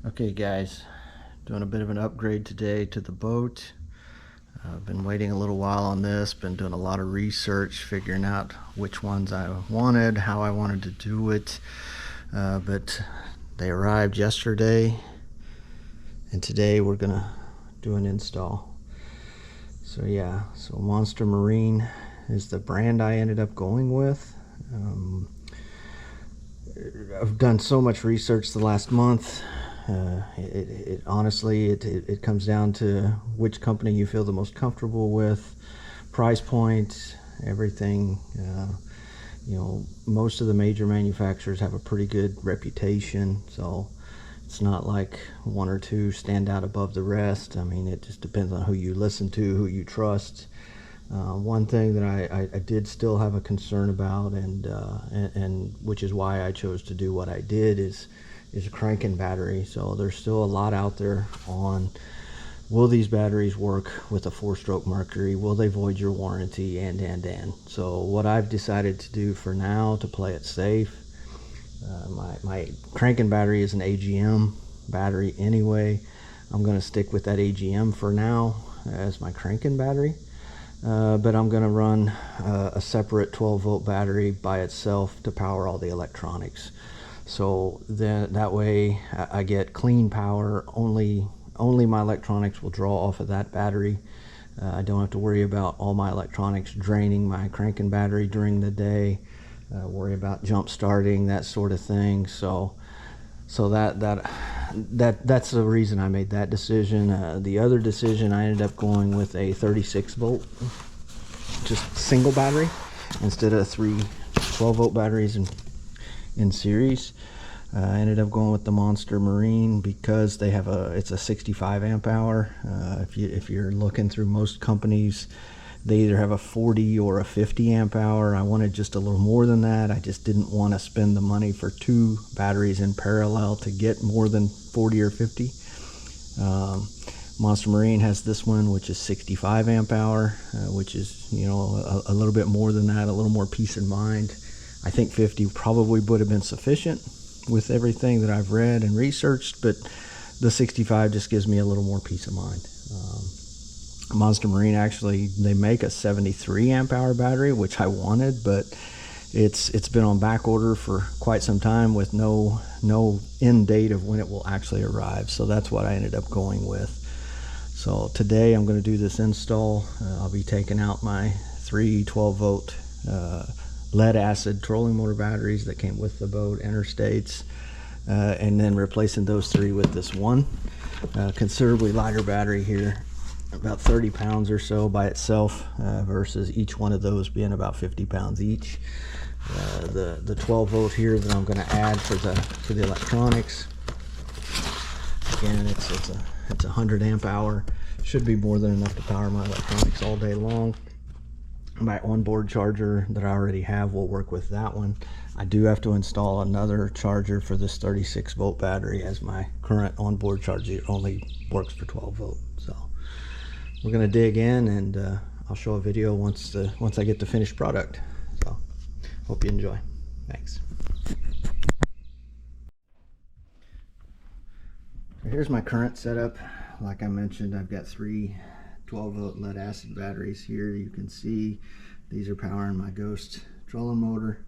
Okay guys, doing a bit of an upgrade today to the boat. I've been waiting a little while on this, been doing a lot of research, figuring out which ones I wanted, how I wanted to do it, but they arrived yesterday, and today we're gonna do an install. So yeah, so Monster Marine is the brand I ended up going with. I've done so much research the last month. Honestly, it comes down to which company you feel the most comfortable with, price point, everything. Most of the major manufacturers have a pretty good reputation, so it's not like one or two stand out above the rest. I mean, it just depends on who you listen to, who you trust. One thing that I did still have a concern about, and which is why I chose to do what I did, is a cranking battery. So there's still a lot out there on, will these batteries work with a 4-stroke Mercury? Will they void your warranty? And so what I've decided to do for now to play it safe, my cranking battery is an AGM battery anyway. I'm going to stick with that AGM for now as my cranking battery. But I'm going to run a separate 12-volt battery by itself to power all the electronics. So then that way I get clean power. Only my electronics will draw off of that battery. I don't have to worry about all my electronics draining my cranking battery during the day, worry about jump starting, that sort of thing. So that's the reason I made that decision. The other decision, I ended up going with a 36 volt, just single battery, instead of 3 12-volt batteries in series. I ended up going with the Monster Marine because they have it's a 65 amp hour. If you're looking through most companies, they either have a 40 or a 50 amp hour. I wanted just a little more than that. I just didn't want to spend the money for 2 batteries in parallel to get more than 40 or 50. Monster Marine has this one, which is 65 amp hour, which is, a little bit more than that, a little more peace of mind. I think 50 probably would have been sufficient with everything that I've read and researched, but the 65 just gives me a little more peace of mind. Monster Marine, actually, they make a 73 amp hour battery, which I wanted, but it's been on back order for quite some time with no end date of when it will actually arrive. So that's what I ended up going with. So today I'm going to do this install. I'll be taking out my 3 12-volt lead acid trolling motor batteries that came with the boat, interstates, and then replacing those 3 with this one considerably lighter battery here, about 30 pounds or so by itself, versus each one of those being about 50 pounds each. The 12 volt here that I'm going to add for the electronics, again, it's a 100 amp hour, should be more than enough to power my electronics all day long. My onboard charger that I already have will work with that one. I do have to install another charger for this 36 volt battery, as my current onboard charger only works for 12 volt. So we're going to dig in, and I'll show a video once I get the finished product. So hope you enjoy. Thanks. Here's my current setup. Like I mentioned, I've got 3 12-volt lead acid batteries here. You can see these are powering my Ghost trolling motor,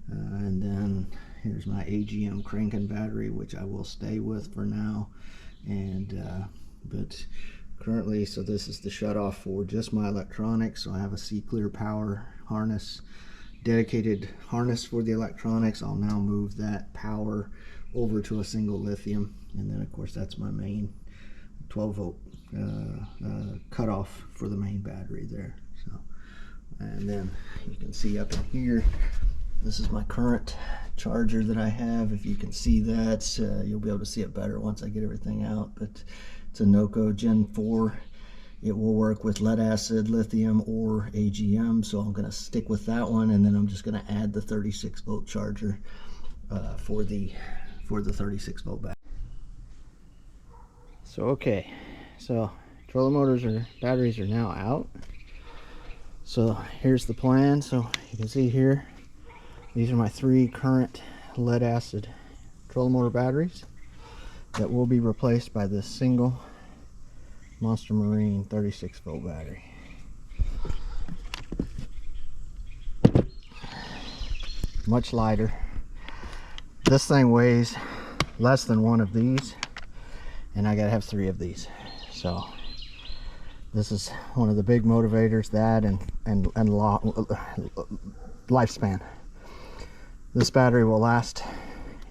and then here's my AGM cranking battery, which I will stay with for now. And but currently, so this is the shutoff for just my electronics. So I have a C-Clear power harness, dedicated harness for the electronics. I'll now move that power over to a single lithium, and then of course that's my main 12-volt cutoff for the main battery there. So, and then you can see up in here, this is my current charger that I have. If you can see that, you'll be able to see it better once I get everything out. But it's a Noco Gen 4. It will work with lead acid, lithium, or AGM, so I'm going to stick with that one, and then I'm just going to add the 36 volt charger for the 36 volt battery. So okay, so trolling batteries are now out. So here's the plan. So you can see here, these are my 3 current lead acid trolling motor batteries. that will be replaced by this single Monster Marine 36-volt battery. Much lighter. This thing weighs less than one of these, and I gotta have 3 of these. So this is one of the big motivators, that and lifespan. This battery will last,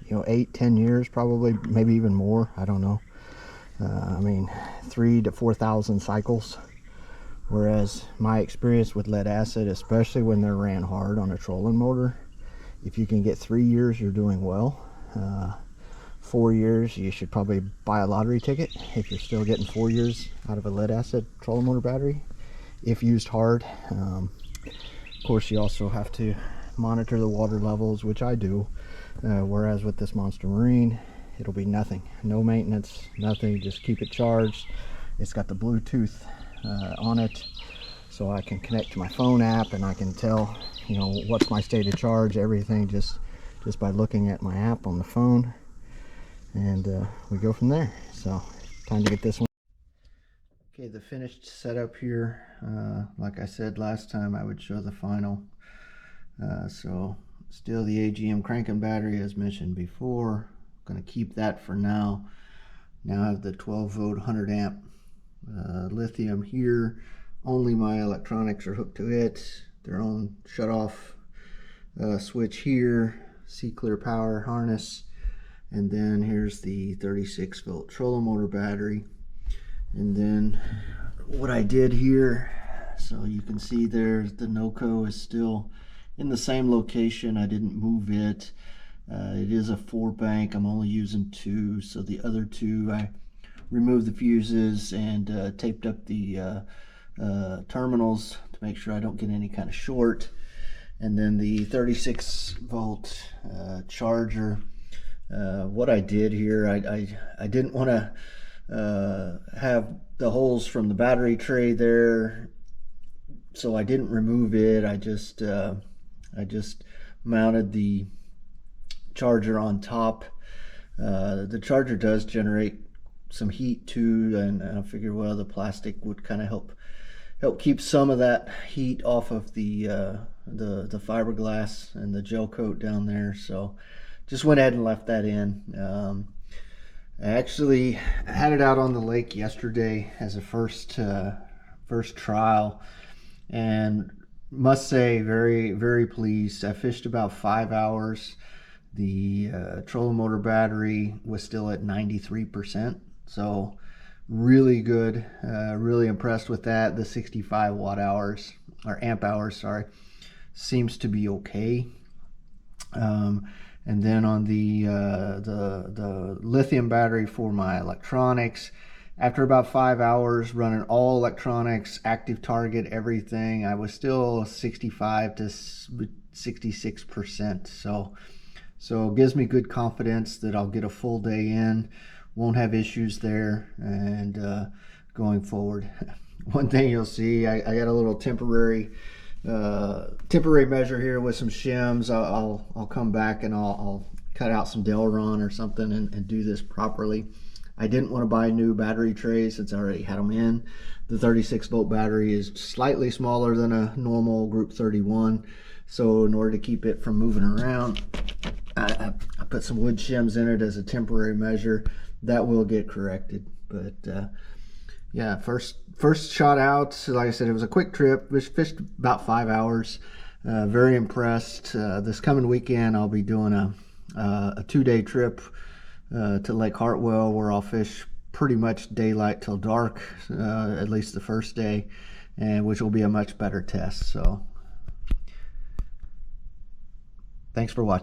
8-10 years probably, maybe even more. I don't know. I mean, 3,000 to 4,000 cycles. Whereas my experience with lead acid, especially when they're ran hard on a trolling motor, if you can get 3 years, you're doing well. 4 years, you should probably buy a lottery ticket if you're still getting 4 years out of a lead acid trolling motor battery, if used hard. Of course, you also have to monitor the water levels, which I do. Whereas with this Monster Marine, it'll be nothing. No maintenance, nothing. Just keep it charged. It's got the Bluetooth on it, so I can connect to my phone app, and I can tell, what's my state of charge, everything just by looking at my app on the phone. And we go from there. So time to get this one. Okay, the finished setup here. Like I said last time, I would show the final. So still the AGM cranking battery as mentioned before. I'm going to keep that for now. Now I have the 12-volt 100 amp lithium here. Only my electronics are hooked to it. Their own shut-off switch here. C-Clear power harness. And then here's the 36-volt trolling motor battery. And then what I did here, so you can see there's the NOCO is still in the same location. I didn't move it. It is a 4-bank. I'm only using 2, so the other 2 I removed the fuses and taped up the terminals to make sure I don't get any kind of short. And then the 36-volt charger. What I did here, I didn't want to have the holes from the battery tray there, so I didn't remove it. I just mounted the charger on top. The charger does generate some heat too, and I figured, well, the plastic would kind of help keep some of that heat off of the fiberglass and the gel coat down there. So just went ahead and left that in. I actually had it out on the lake yesterday as a first trial, and must say very, very pleased. I fished about 5 hours. The trolling motor battery was still at 93%, so really good. Really impressed with that. The 65 watt hours, or amp hours, sorry, seems to be okay. And then on the lithium battery for my electronics, after about 5 hours running all electronics, active target, everything, I was still 65 to 66%. So it gives me good confidence that I'll get a full day in, won't have issues there, and going forward. One thing you'll see, I got a little temporary measure here with some shims. I'll come back and I'll cut out some Delron or something and do this properly. I didn't want to buy new battery trays since I already had them in. The 36-volt battery is slightly smaller than a normal Group 31, so in order to keep it from moving around, I put some wood shims in it as a temporary measure. That will get corrected, but yeah, first shot out. So like I said, it was a quick trip. We fished about 5 hours. Very impressed. This coming weekend, I'll be doing a 2-day trip to Lake Hartwell, where I'll fish pretty much daylight till dark, at least the first day, and which will be a much better test. So thanks for watching.